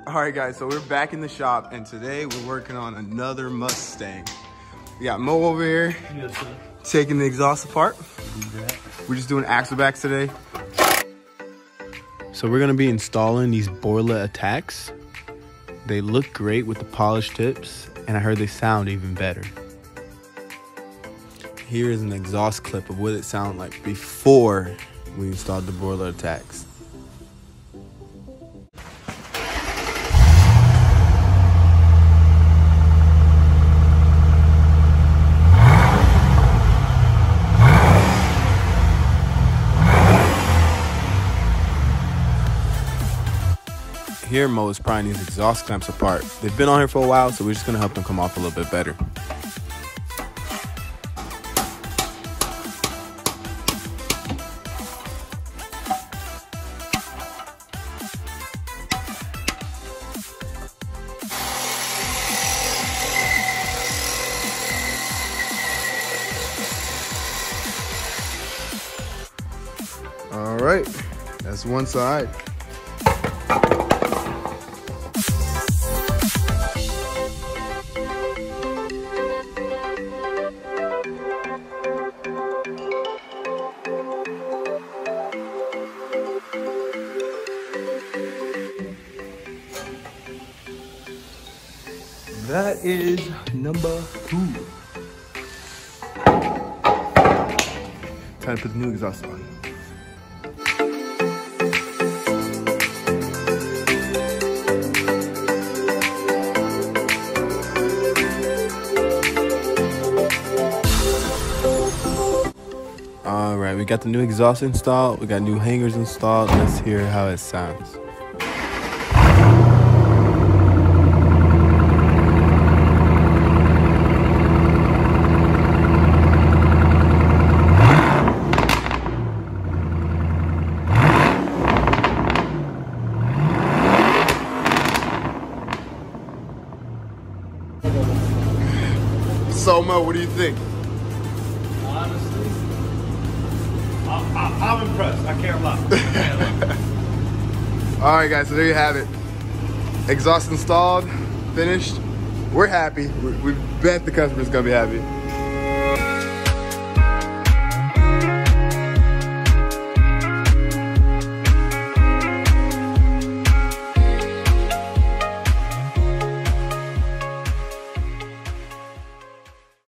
All right, guys, so we're back in the shop, and today we're working on another Mustang. We got Mo over here, yes, sir, taking the exhaust apart. We're just doing axle backs today. So we're gonna be installing these Borla attacks. They look great with the polished tips, and I heard they sound even better. Here is an exhaust clip of what it sounded like before we installed the Borla attacks. Here, Mo is prying these exhaust clamps apart. They've been on here for a while, so we're just gonna help them come off a little bit better. All right, that's one side. That is number 2. Time to put the new exhaust on. All right, we got the new exhaust installed. We got new hangers installed. Let's hear how it sounds. So Mo, what do you think? Honestly, I'm impressed. I can't lie. All right, guys, so there you have it. Exhaust installed, finished. We're happy. We bet the customer's gonna be happy.